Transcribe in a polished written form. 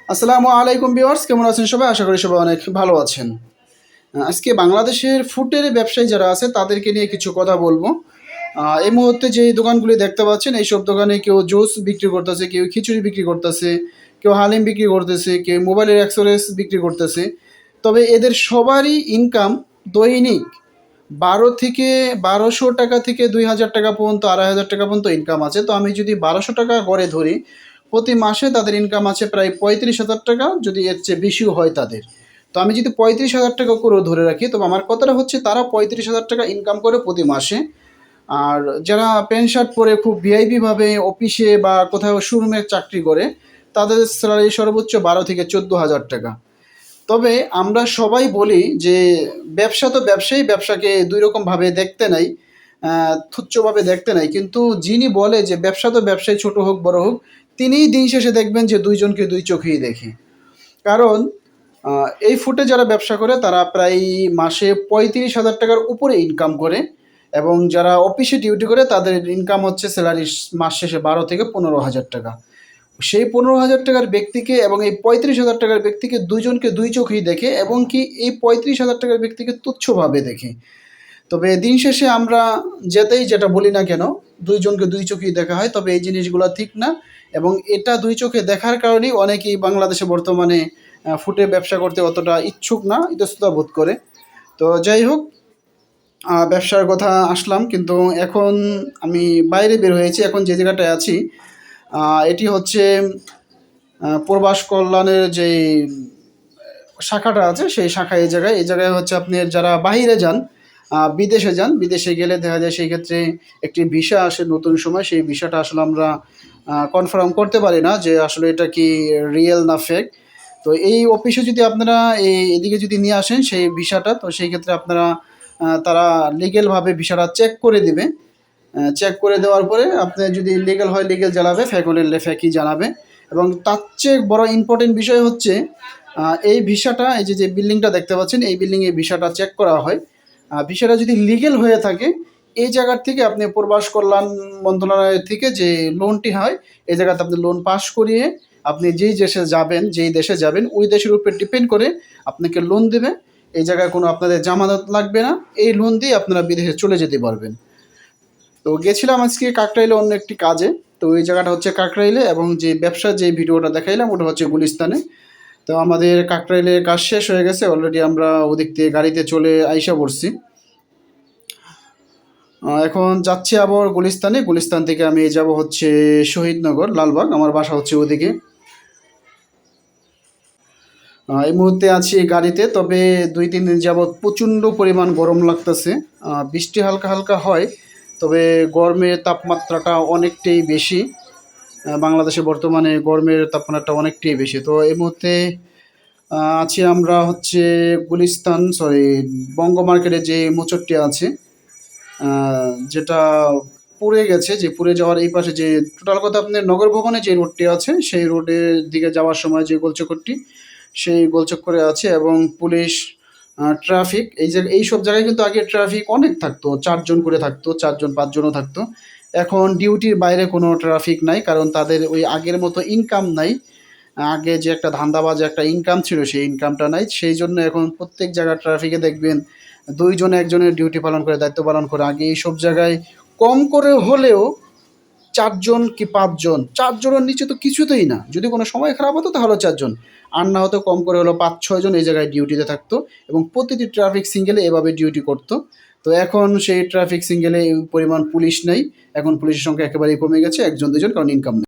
আসসালামু আলাইকুম ভিউয়ার্স, কেমন আছেন সবাই? আশা করি সবাই অনেক ভালো আছেন। আজকে বাংলাদেশের ফুডের ব্যবসায়ী যারা আছে তাদেরকে নিয়ে কিছু কথা বলবো। এই মুহূর্তে যেই দোকানগুলি দেখতে পাচ্ছেন এইসব দোকানে কেউ জুস বিক্রি করতেছে, কেউ খিচুড়ি বিক্রি করতেছে, কেউ হালিম বিক্রি করতেছে, কেউ মোবাইলের অ্যাক্সেসরিজ বিক্রি করতেছে। তবে এদের সবারই ইনকাম দৈনিক ১২০০ টাকা থেকে ২,০০০ টাকা পর্যন্ত, ২,৫০০ টাকা পর্যন্ত ইনকাম আছে। তো আমি যদি ১২০০ টাকা করে ধরি, প্রতি মাসে তাদের ইনকাম আছে প্রায় ৩৫,০০০ টাকা, যদি এর চেয়ে বেশিও হয় তাদের। তো আমি যদি ৩৫,০০০ টাকা করেও ধরে রাখি, তবে আমার কথাটা হচ্ছে তারা ৩৫,০০০ টাকা ইনকাম করে প্রতি মাসে। আর যারা প্যান্ট শার্ট পরে খুব ভিআইপিভাবে অফিসে বা কোথাও শোরুমে চাকরি করে, তাদের স্যালারি সর্বোচ্চ ১২ থেকে ১৪,০০০ টাকা। তবে আমরা সবাই বলি যে ব্যবসা তো ব্যবসায়ী, ব্যবসাকে ২ রকমভাবে দেখতে নাই, তুচ্ছভাবে দেখতে নাই। কিন্তু যিনি বলে যে ব্যবসা তো ব্যবসায়ী, ছোট হোক বড় হোক, তিনিই দিন শেষে দেখবেন যে ২ জনকে ২ চোখেই দেখে। কারণ এই ফুটে যারা ব্যবসা করে তারা প্রায় মাসে ৩৫,০০০ টাকার উপরে ইনকাম করে, এবং যারা অফিসে ডিউটি করে তাদের ইনকাম হচ্ছে স্যালারি মাস শেষে ১২ থেকে ১৫,০০০ টাকা। সেই ১৫,০০০ টাকার ব্যক্তিকে এবং এই ৩৫,০০০ টাকার ব্যক্তিকে ২ জনকে ২ চোখেই দেখে, এবং কি এই ৩৫,০০০ টাকার ব্যক্তিকে তুচ্ছভাবে দেখে। তবে দিন শেষে আমরা যেটা বলি না কেন, ২ জনকে ২ চোখেই দেখা হয়। তবে এই জিনিসগুলা ঠিক না, এবং এটা ২ চোখে দেখার কারণেই অনেকেই বাংলাদেশে বর্তমানে ফুটে ব্যবসা করতে অতটা ইচ্ছুক না, ইতস্ততা বোধ করে। তো যাই হোক, ব্যবসার কথা আসলাম, কিন্তু এখন আমি বাইরে বের হয়েছি। এখন যে জায়গাটায় আছি, এটি হচ্ছে প্রবাস কল্যাণের যেই শাখাটা আছে, সেই শাখা এই জায়গায় হচ্ছে আপনি যারা বাহিরে যান, বিদেশে যান, বিদেশে গেলে দেখা যায় সেই ক্ষেত্রে একটি ভিসা আসে নতুন সময়। সেই ভিসাটা আসলে আমরা কনফার্ম করতে পারি না যে আসলে এটা কি রিয়েল না ফেক। তো এই অফিসে যদি আপনারা এদিকে যদি নিয়ে আসেন সেই ভিসাটা, তো সেই ক্ষেত্রে আপনারা তারা লিগ্যালভাবে ভিসাটা চেক করে দিবে। চেক করে দেওয়ার পরে আপনি যদি লিগ্যাল হয় লিগ্যাল জানাবে, ফেক হলে ফেকই জানাবে। এবং তার চেয়ে বড় ইম্পর্টেন্ট বিষয় হচ্ছে এই ভিসাটা, এই যে বিল্ডিংটা দেখতে পাচ্ছেন, এই বিল্ডিংয়ে ভিসাটা চেক করা হয়। ভিসাটা যদি লিগ্যাল হয়ে থাকে, এই জায়গার থেকে আপনি প্রবাস কল্যাণ মন্ত্রণালয় থেকে যে লোনটি হয়, এই জায়গাতে আপনি লোন পাস করিয়ে আপনি যেই দেশে যাবেন ওই দেশের উপর ডিপেন্ড করে আপনাকে লোন দেবে। এই জায়গায় কোনো আপনাদের জামানত লাগবে না। এই লোন দিয়ে আপনারা বিদেশে চলে যেতে পারবেন। তো গেছিলাম আজকে কাকরাইলে অন্য একটি কাজে। তো ওই জায়গাটা হচ্ছে কাকরাইলে, এবং যে ব্যবসার যে ভিডিওটা দেখাইলাম ওটা হচ্ছে গুলিস্তানে। তো আমাদের কাকরাইলের কাজ শেষ হয়ে গেছে অলরেডি, আমরা ওদিক থেকে গাড়িতে চলে আইসা পড়ছি। এখন যাচ্ছি আবার গুলিস্তানে। গুলিস্তান থেকে আমি যাব হচ্ছে শহীদনগর, লালবাগ। আমার বাসা হচ্ছে ওদিকে। এই মুহূর্তে আছি গাড়িতে। তবে ২-৩ দিন যাবৎ প্রচণ্ড পরিমাণ গরম লাগতেছে। বৃষ্টি হালকা হালকা হয়, তবে গরমের তাপমাত্রাটা অনেকটাই বেশি। বাংলাদেশে বর্তমানে গরমের তাপমাত্রাটা অনেকটাই বেশি। তো এই মুহূর্তে আছি আমরা হচ্ছে বঙ্গ মার্কেটে যে মোচরটি আছে, যেটা পুড়ে গেছে, যে পুড়ে যাওয়ার এই পাশে যে টোটাল কথা আপনার নগর ভবনে যে রোডটি আছে, সেই রোডের দিকে যাওয়ার সময় যে গোলচক্করটি, সেই গোলচক্করে আছে। এবং পুলিশ, ট্রাফিক, এইসব জায়গায় কিন্তু আগে ট্রাফিক অনেক থাকতো, ৪ জন করে থাকতো, ৪ জন ৫ জনও থাকতো। এখন ডিউটির বাইরে কোনো ট্রাফিক নাই, কারণ তাদের ওই আগের মতো ইনকাম নাই। আগে যে একটা ধান্দাবাজ একটা ইনকাম ছিল, সেই ইনকামটা নাই। সেই জন্য এখন প্রত্যেক জায়গায় ট্রাফিকে দেখবেন ২ জন একজনের ডিউটি পালন করে, দায়িত্ব পালন করে। আগে এইসব জায়গায় কম করে হলেও ৪ জন কি ৫ জন, ৪ জনের নিচে তো কিছুতেই না। যদি কোনো সময় খারাপ হতো তাহলে ৪ জন, আর না হতো কম করে হলেও ৫-৬ জন এই জায়গায় ডিউটিতে থাকতো, এবং প্রতিটি ট্রাফিক সিঙ্গেলে এভাবে ডিউটি করতো। তো এখন সেই ট্রাফিক সিঙ্গেলে পরিমাণ পুলিশ নেই। এখন পুলিশের সংখ্যা একেবারেই কমে গেছে, ১ জন ২ জন, কারণ ইনকাম নেই।